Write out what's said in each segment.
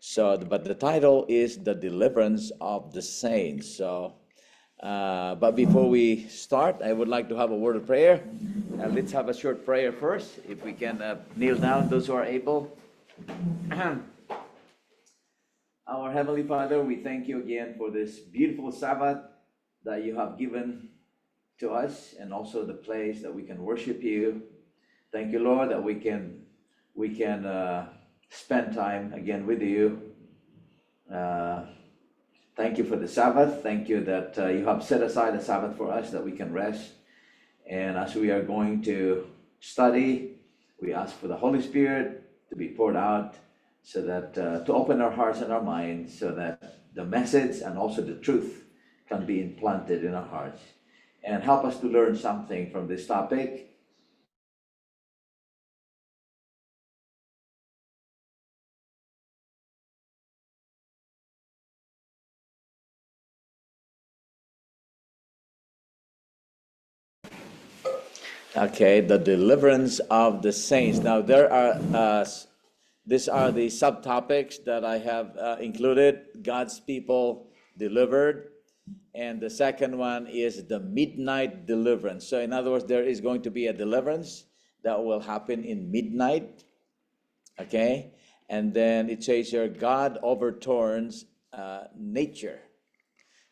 So, but the title is The Deliverance of the Saints. So, but before we start, I would like to have a word of prayer. Let's have a short prayer first, if we can kneel down, those who are able. Our Heavenly Father, we thank you again for this beautiful Sabbath that you have given to us, and also the place that we can worship you. Thank you, Lord, that we can spend time again with you. Thank you for the Sabbath. Thank you that you have set aside a Sabbath for us that we can rest. And as we are going to study, we ask for the Holy Spirit to be poured out, so that to open our hearts and our minds, so that the message and also the truth can be implanted in our hearts, and help us to learn something from this topic. Okay, the deliverance of the saints. Now there are these are the subtopics that I have included. God's people delivered, and the second one is the midnight deliverance. So in other words, there is going to be a deliverance that will happen in midnight. Okay, and then it says here, God overturns nature.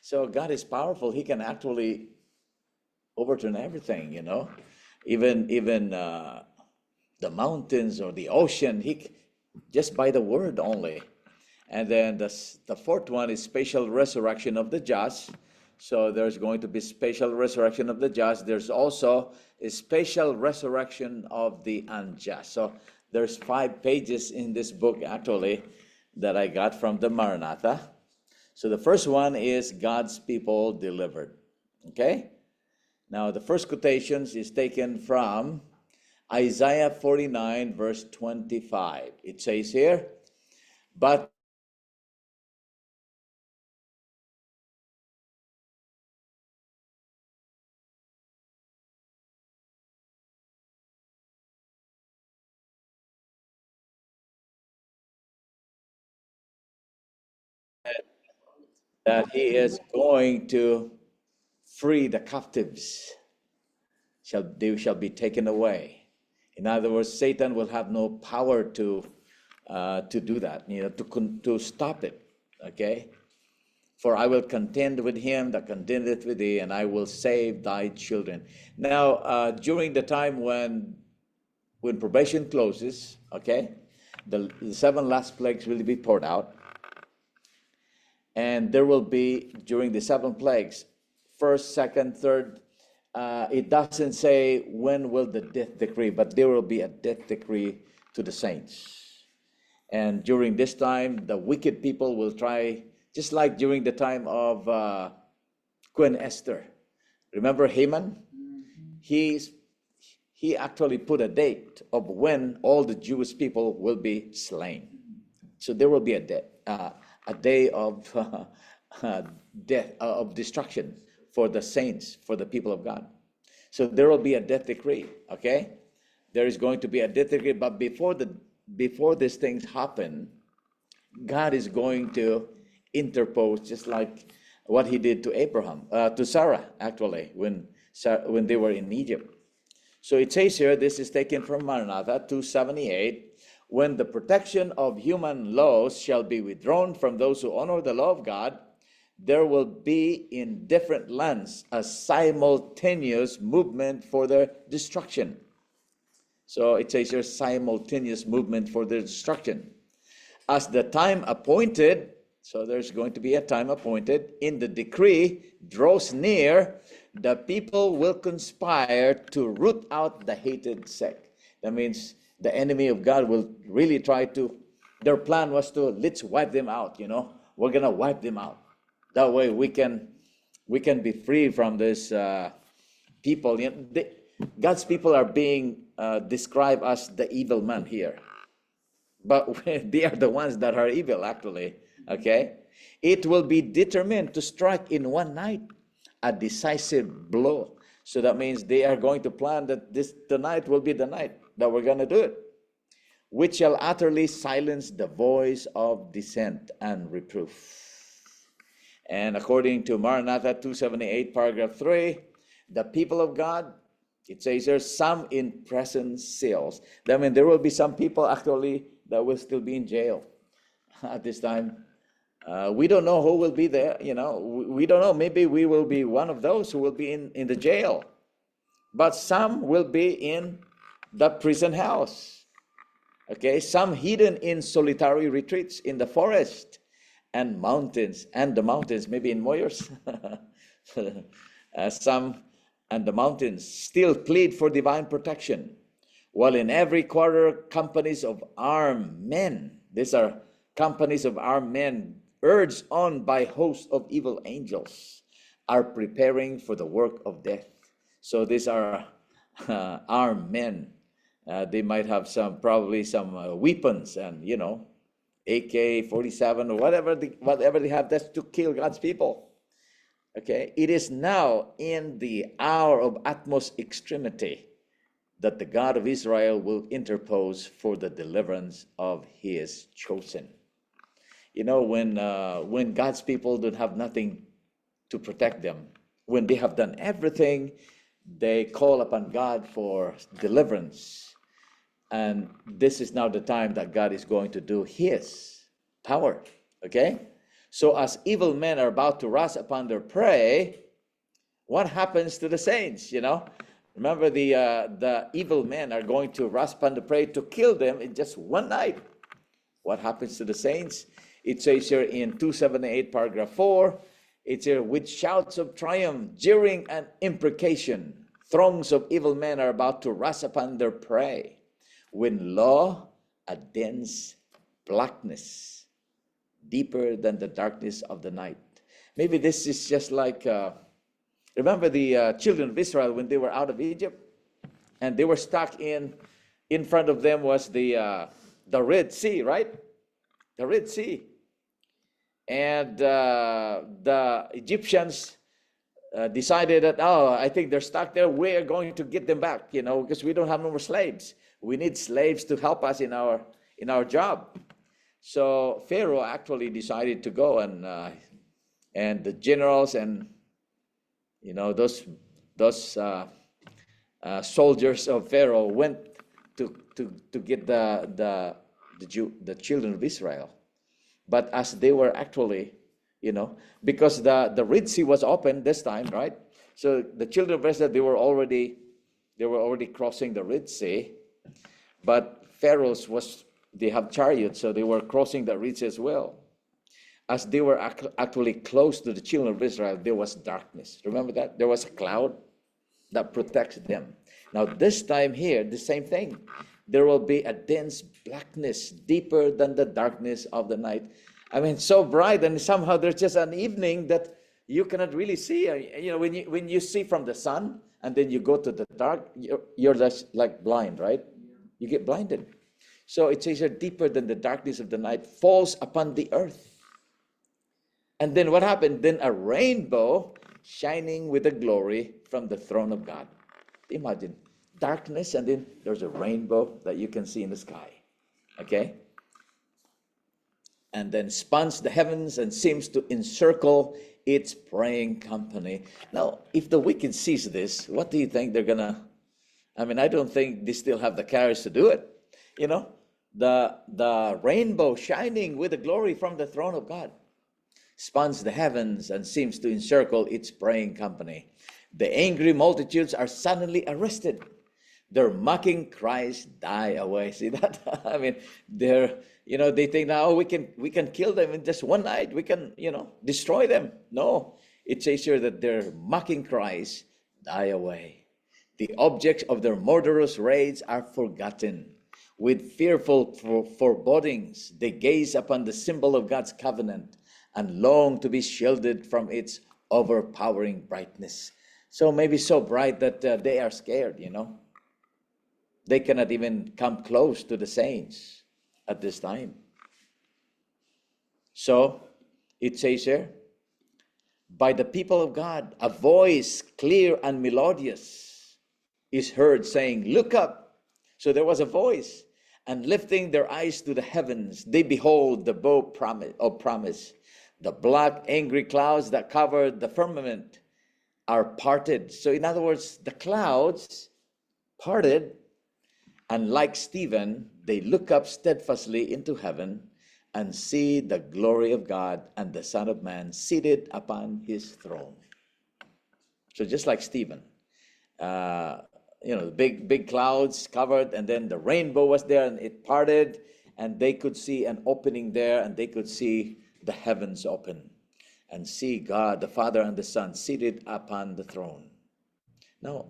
So God is powerful. He can actually overturn everything, even the mountains or the ocean. He just by the word only. And then the fourth one is spatial resurrection of the just. So there's going to be spatial resurrection of the just. There's also a spatial resurrection of the unjust. So there's 5 pages in this book actually that I got from the Maranatha. So the first one is God's people delivered. Okay? Now the first quotations is taken from Isaiah 49 verse 25. It says here, but that he is going to free the captives, they shall be taken away. In other words, Satan will have no power to do that, to stop it. Okay, for I will contend with him that contendeth with thee, and I will save thy children. Now, during the time when probation closes, okay, the 7 last plagues will be poured out, and there will be, during the 7 plagues, first, second, third, it doesn't say when will the death decree, but there will be a death decree to the saints. And during this time, the wicked people will try, just like during the time of Queen Esther. Remember Haman? He actually put a date of when all the Jewish people will be slain. So there will be a day of death, of destruction for the saints, for the people of God. So there will be a death decree. Okay, there is going to be a death decree, but before these things happen, God is going to interpose, just like what He did to Sarah, actually, when they were in Egypt. So it says here, this is taken from Maranatha 278, when the protection of human laws shall be withdrawn from those who honor the law of God, there will be in different lands a simultaneous movement for their destruction. So it says here, simultaneous movement for their destruction. As the time appointed, so there's going to be a time appointed, in the decree draws near, the people will conspire to root out the hated sect. That means the enemy of God will really try to, their plan was to, let's wipe them out, we're going to wipe them out. That way we can be free from this people. God's people are being described as the evil man here. But they are the ones that are evil, actually. Okay? It will be determined to strike in one night a decisive blow. So that means they are going to plan that tonight will be the night that we're going to do it. which shall utterly silence the voice of dissent and reproof. And according to Maranatha 278, paragraph 3, the people of God, it says there, some in present seals. That means there will be some people actually that will still be in jail at this time. We don't know who will be there, we don't know. Maybe we will be one of those who will be in the jail. But some will be in the prison house. Okay, some hidden in solitary retreats in the forest and the mountains, maybe in Moyers. Some and the mountains still plead for divine protection, while in every quarter companies of armed men, these are companies of armed men urged on by hosts of evil angels, are preparing for the work of death. So these are armed men. They might have probably some weapons and, AK-47 or whatever they have, that's to kill God's people. Okay, it is now in the hour of utmost extremity that the God of Israel will interpose for the deliverance of his chosen. When God's people don't have nothing to protect them, when they have done everything, they call upon God for deliverance. And this is now the time that God is going to do his power. Okay? So as evil men are about to rush upon their prey, what happens to the saints? Remember, the evil men are going to rush upon the prey to kill them in just one night. What happens to the saints? It says here in 278, paragraph 4, it's here, with shouts of triumph, jeering, and imprecation, throngs of evil men are about to rush upon their prey, when lo, a dense blackness, deeper than the darkness of the night. Maybe this is just like, remember the children of Israel when they were out of Egypt, and they were stuck in front of them was the Red Sea, right? The Red Sea. And the Egyptians decided that, I think they're stuck there. We're going to get them back, because we don't have no more slaves. We need slaves to help us in our job. So Pharaoh actually decided to go, and the generals and those soldiers of Pharaoh went to get the children of Israel. But as they were actually, because the Red Sea was open this time, right? So the children of Israel, they were already crossing the Red Sea, but Pharaoh's they have chariots, so they were crossing the Red Sea as well. As they were actually close to the children of Israel, there was darkness. Remember that? There was a cloud that protects them. Now this time here, the same thing. There will be a dense blackness, deeper than the darkness of the night. I mean, so bright, and somehow there's just an evening that you cannot really see. When you see from the sun, and then you go to the dark, you're just like blind, right? You get blinded. So it says here, deeper than the darkness of the night falls upon the earth. And then what happened? Then a rainbow shining with the glory from the throne of God. Imagine darkness, and then there's a rainbow that you can see in the sky. Okay? And then spans the heavens and seems to encircle its praying company. Now, if the wicked sees this, what do you think they're gonna? I don't think they still have the courage to do it. The rainbow shining with the glory from the throne of God spans the heavens and seems to encircle its praying company. The angry multitudes are suddenly arrested. Their mocking cries die away. See that? They think now we can kill them in just one night. We can, destroy them. No, it says here that their mocking cries die away. The objects of their murderous raids are forgotten. With fearful forebodings, they gaze upon the symbol of God's covenant and long to be shielded from its overpowering brightness. So maybe so bright that they are scared, They cannot even come close to the saints at this time. So it says here, by the people of God, a voice clear and melodious is heard saying, "Look up." So there was a voice, And lifting their eyes to the heavens, they behold the bow of promise. The black, angry clouds that covered the firmament are parted. So in other words, the clouds parted, and like Stephen, they look up steadfastly into heaven and see the glory of God and the Son of Man seated upon his throne. So just like Stephen, the big clouds covered, and then the rainbow was there, and it parted, and they could see an opening there, and they could see the heavens open, and see God, the Father and the Son, seated upon the throne. Now,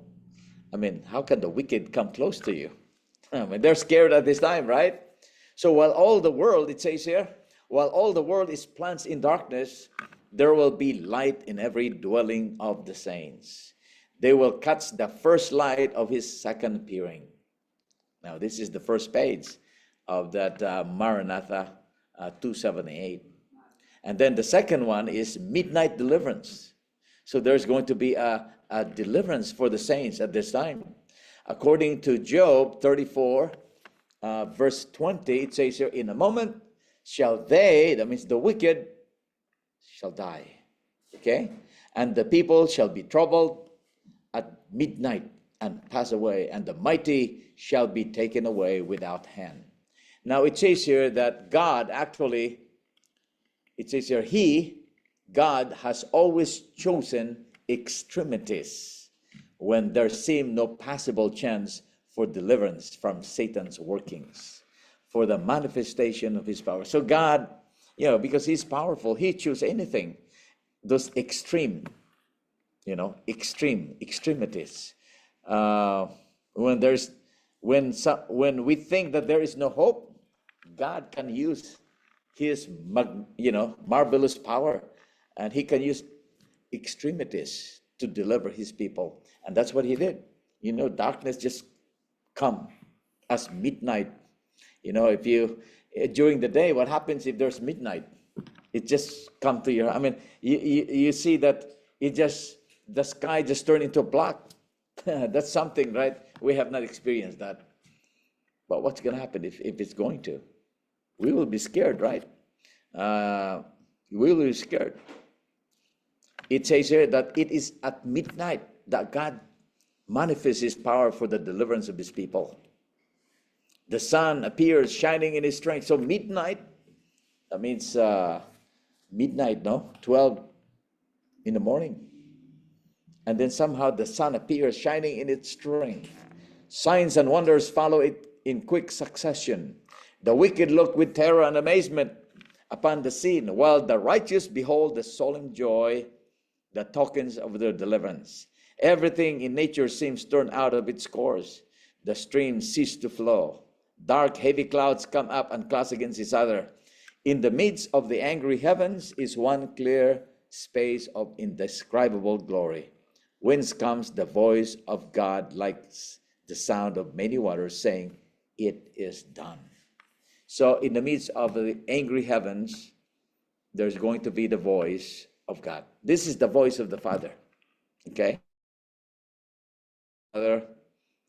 how can the wicked come close to you? They're scared at this time, right? So while all the world, it says here, while all the world is plunged in darkness, there will be light in every dwelling of the saints. They will catch the first light of his second appearing. Now, this is the first page of that Maranatha 278. And then the second one is midnight deliverance. So there's going to be a deliverance for the saints at this time. According to Job 34, verse 20, it says here, in a moment shall they, that means the wicked, shall die. Okay? And the people shall be troubled at midnight and pass away, and the mighty shall be taken away without hand. Now it says here that God actually, it says here, God has always chosen extremities when there seemed no possible chance for deliverance from Satan's workings, for the manifestation of his power. So God, because he's powerful, he chooses anything, those extremities. When we think that there is no hope, God can use his marvelous power, and he can use extremities to deliver his people. And that's what he did. Darkness just come as midnight. If you during the day, what happens if there's midnight? It just come to your, you see that the sky just turned into black. That's something, right? We have not experienced that. But what's going to happen if it's going to? We will be scared, right? We will be scared. It says here that it is at midnight that God manifests his power for the deliverance of his people. The sun appears shining in his strength. So midnight, that means midnight, 12 in the morning. And then somehow the sun appears shining in its strength. Signs and wonders follow it in quick succession. The wicked look with terror and amazement upon the scene, while the righteous behold the solemn joy, the tokens of their deliverance. Everything in nature seems turned out of its course. The streams cease to flow. Dark, heavy clouds come up and clash against each other. In the midst of the angry heavens is one clear space of indescribable glory, whence comes the voice of God like the sound of many waters, saying, "It is done." So in the midst of the angry heavens, there's going to be the voice of God. This is the voice of the Father. Okay?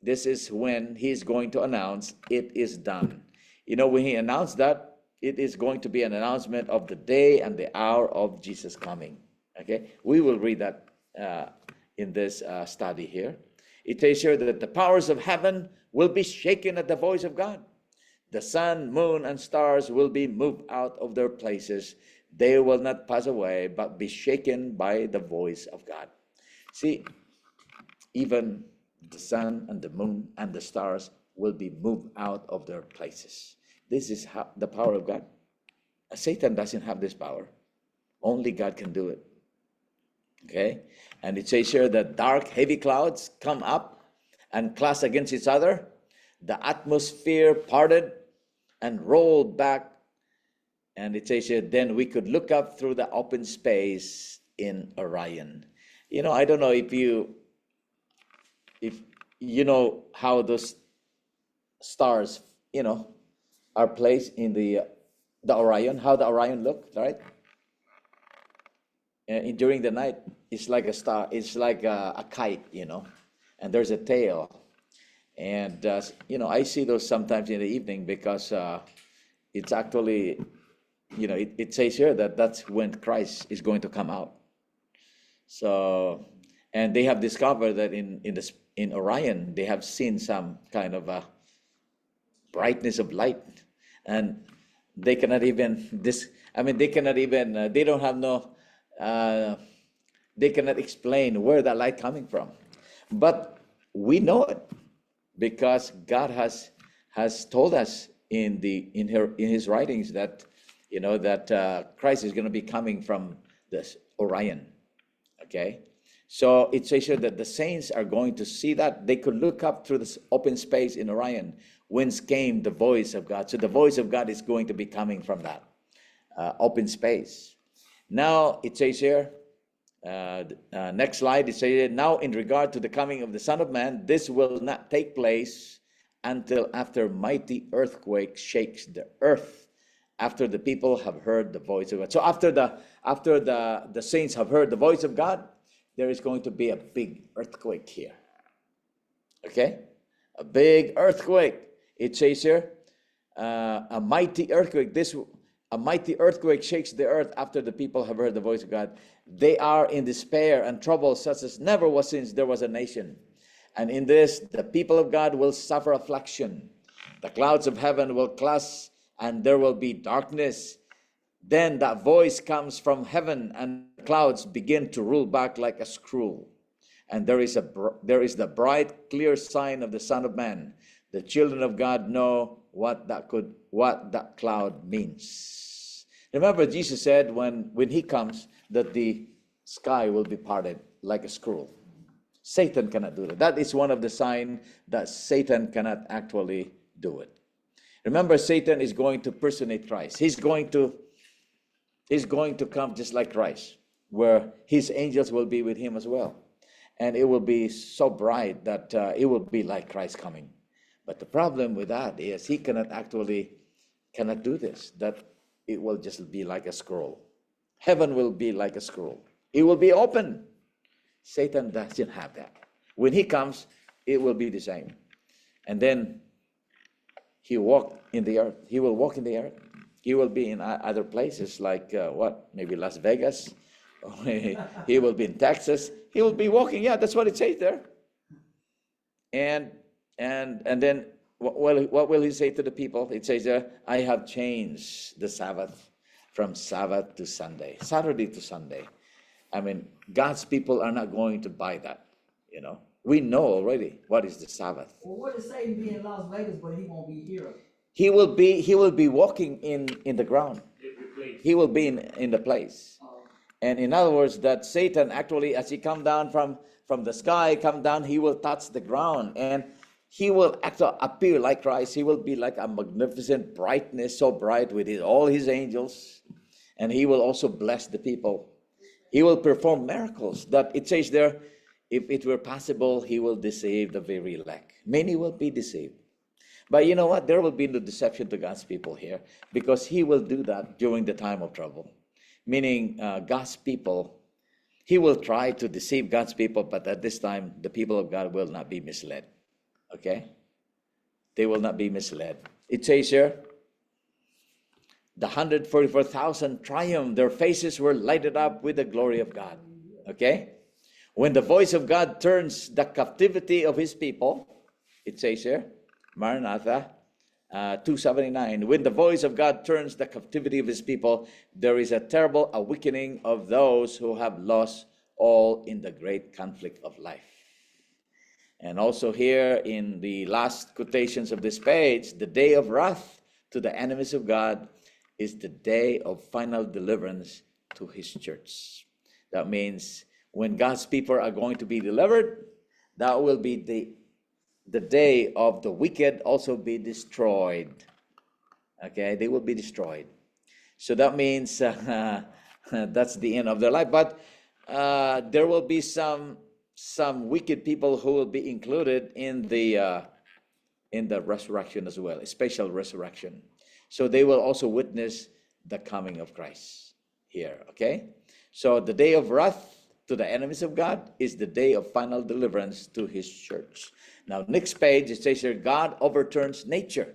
This is when he's going to announce, "It is done." When he announced that, it is going to be an announcement of the day and the hour of Jesus coming. Okay? We will read that in this study here. It says here that the powers of heaven will be shaken at the voice of God. The sun, moon, and stars will be moved out of their places. They will not pass away, but be shaken by the voice of God. See, even the sun and the moon and the stars will be moved out of their places. This is the power of God. Satan doesn't have this power. Only God can do it. Okay? And it says here that dark, heavy clouds come up and clash against each other. The atmosphere parted and rolled back. And it says here, then we could look up through the open space in Orion. I don't know if you know how those stars, are placed in the Orion, how the Orion look, right? And during the night, it's like a star, it's like a kite, and there's a tail. And, I see those sometimes in the evening because it's actually, it says here that that's when Christ is going to come out. So, and they have discovered that in Orion, they have seen some kind of a brightness of light, and they cannot even they don't have no, they cannot explain where that light coming from, but we know it because God has told us in his writings that Christ is going to be coming from this Orion. Okay, so it says here that the saints are going to see that. They could look up through this open space in Orion, whence came the voice of God. So the voice of God is going to be coming from that open space. Now it says here, next slide, it says, now in regard to the coming of the Son of Man, this will not take place until after mighty earthquake shakes the earth, after the people have heard the voice of God. So after the saints have heard the voice of God, there is going to be a big earthquake here. Okay? A big earthquake. It says here, a mighty earthquake. A mighty earthquake shakes the earth after the people have heard the voice of God. They are in despair and trouble such as never was since there was a nation. And in this, the people of God will suffer affliction. The clouds of heaven will clash, and there will be darkness. Then that voice comes from heaven, and the clouds begin to roll back like a scroll. And there is the bright, clear sign of the Son of Man. The children of God know what that cloud means. Remember, Jesus said when he comes that the sky will be parted like a scroll. Satan cannot do that. That is one of the signs that Satan cannot actually do it. Remember, Satan is going to personate Christ. He's going to come just like Christ, where his angels will be with him as well. And it will be so bright that it will be like Christ coming. But the problem with that is he cannot do this, that it will just be like a scroll. Heaven will be like a scroll. It will be open. Satan doesn't have that. When he comes, it will be the same. And then he will walk in the earth. He will be in other places like maybe Las Vegas. He will be in Texas. He will be walking. Yeah, that's what it says there. And then what will he say to the people? It says there, I have changed the Sabbath from Sabbath to Sunday, Saturday to Sunday. I mean, God's people are not going to buy that. We know already what is the Sabbath. Well, what is Satan be in Las Vegas, but he won't be here? He will be walking in the ground. He will be in the place. And in other words, that Satan actually, as he come down from the sky, he will touch the ground, and he will actually appear like Christ. He will be like a magnificent brightness, so bright with all his angels, and he will also bless the people. He will perform miracles that it says there, if it were possible, he will deceive the very elect. Many will be deceived. But you know what? There will be no deception to God's people here, because he will do that during the time of trouble. Meaning God's people, he will try to deceive God's people, but at this time, the people of God will not be misled. Okay? They will not be misled. It says here, the 144,000 triumphed. Their faces were lighted up with the glory of God. Okay? When the voice of God turns the captivity of his people, it says here, Maranatha 279, when the voice of God turns the captivity of his people, there is a terrible awakening of those who have lost all in the great conflict of life. And also here in the last quotations of this page, the day of wrath to the enemies of God is the day of final deliverance to his church. That means when God's people are going to be delivered, that will be the day of the wicked also be destroyed. Okay, they will be destroyed. So that means that's the end of their life. But there will be some wicked people who will be included in the resurrection as well, a special resurrection. So they will also witness the coming of Christ here. Okay, so the day of wrath to the enemies of God is the day of final deliverance to his church. Now, next page, it says here, God overturns nature.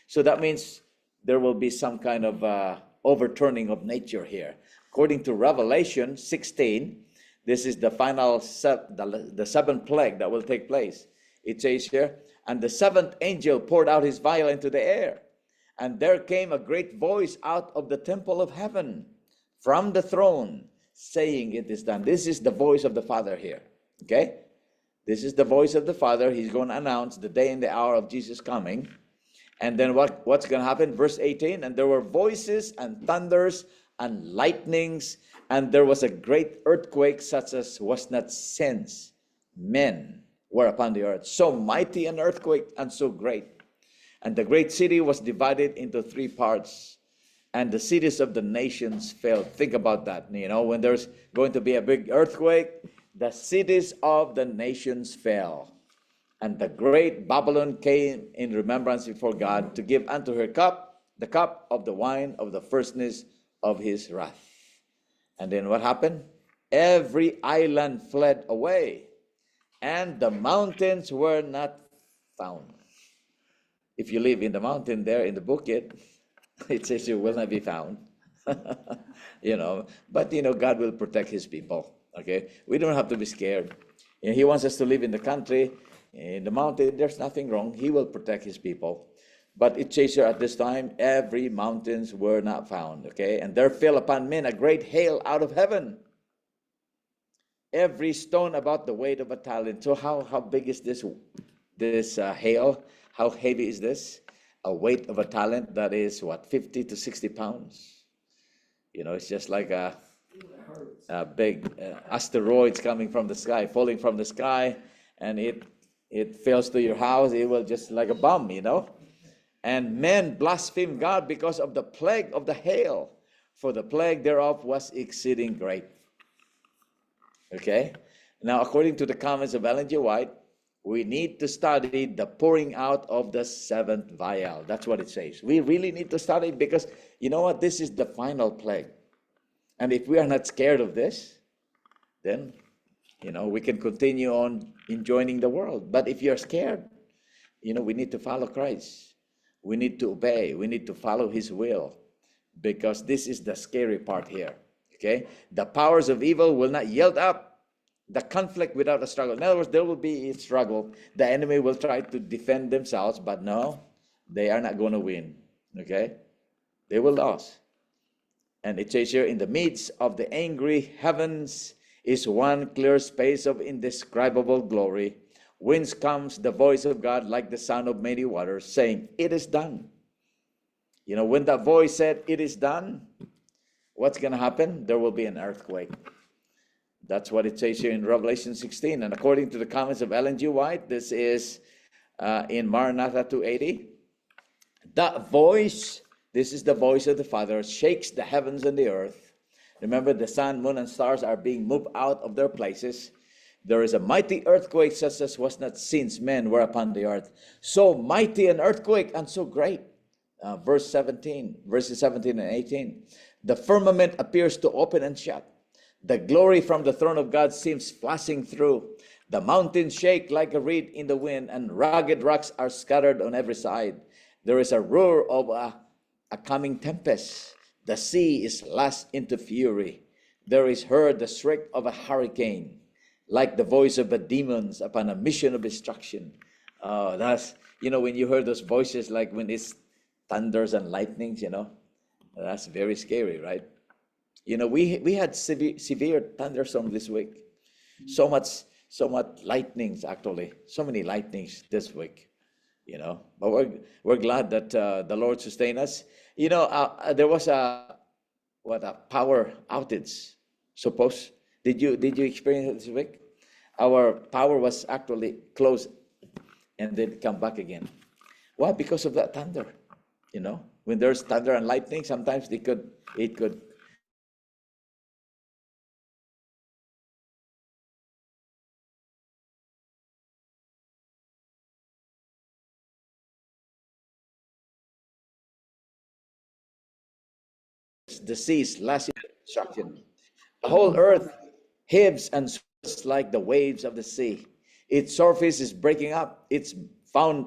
So that means there will be some kind of overturning of nature here. According to Revelation 16, this is the final, the seventh plague that will take place. It says here, and the seventh angel poured out his vial into the air, and there came a great voice out of the temple of heaven from the throne, saying, it is done. This is the voice of the Father here, okay? This is the voice of the Father. He's going to announce the day and the hour of Jesus coming. And then what's going to happen? Verse 18, and there were voices and thunders and lightnings, and there was a great earthquake such as was not since men were upon the earth. So mighty an earthquake and so great. And the great city was divided into three parts, and the cities of the nations fell. Think about that. You know, when there's going to be a big earthquake, the cities of the nations fell. And the great Babylon came in remembrance before God to give unto her cup, the cup of the wine of the fierceness of his wrath. And then what happened? Every island fled away, and the mountains were not found. If you live in the mountain there in the bukid, it says you will not be found. You know, but you know, God will protect his people. Okay, we don't have to be scared. And he wants us to live in the country, in the mountain. There's nothing wrong. He will protect his people. But it says here at this time, every mountains were not found. Okay, and there fell upon men a great hail out of heaven, every stone about the weight of a talent. So how big is this hail? How heavy is this? A weight of a talent, that is what, 50 to 60 pounds. You know, it's just like a big asteroids coming from the sky, falling from the sky, and it falls to your house. It will just like a bomb, you know. And men blaspheme God because of the plague of the hail, for the plague thereof was exceeding great. Okay? Now, according to the comments of Ellen G. White, we need to study the pouring out of the seventh vial. That's what it says. We really need to study, because you know what? This is the final plague. And if we are not scared of this, then, you know, we can continue on enjoying the world. But if you're scared, you know, we need to follow Christ. We need to obey. We need to follow his will, because this is the scary part here. Okay? The powers of evil will not yield up. The conflict without a struggle. In other words, there will be a struggle. The enemy will try to defend themselves, but no, they are not going to win. Okay? They will lose. And it says here, in the midst of the angry heavens is one clear space of indescribable glory, whence comes the voice of God like the sound of many waters, saying, it is done. You know, when that voice said, it is done, what's going to happen? There will be an earthquake. That's what it says here in Revelation 16. And according to the comments of Ellen G. White, this is in Maranatha 280. That voice, this is the voice of the Father, shakes the heavens and the earth. Remember, the sun, moon, and stars are being moved out of their places. There is a mighty earthquake such as was not since men were upon the earth. So mighty an earthquake and so great. Verses 17 and 18. The firmament appears to open and shut. The glory from the throne of God seems flashing through. The mountains shake like a reed in the wind, and rugged rocks are scattered on every side. There is a roar of a coming tempest. The sea is lashed into fury. There is heard the shriek of a hurricane, like the voice of the demons upon a mission of destruction. Oh, that's, you know, when you heard those voices, like when it's thunders and lightnings, you know, that's very scary, right? You know, we had severe thunderstorm this week. So much lightnings, actually. So many lightnings this week, you know. But we're glad that the Lord sustained us. You know, there was a power outage. Suppose did you experience it this week? Our power was actually closed and then come back again. Why? Because of that thunder. You know, when there's thunder and lightning, sometimes it could the seas last destruction. The whole earth heaves and swells like the waves of the sea. Its surface is breaking up. Its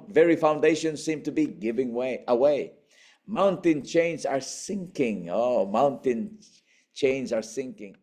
very foundations seem to be giving way away. Mountain chains are sinking. Oh, mountain chains are sinking.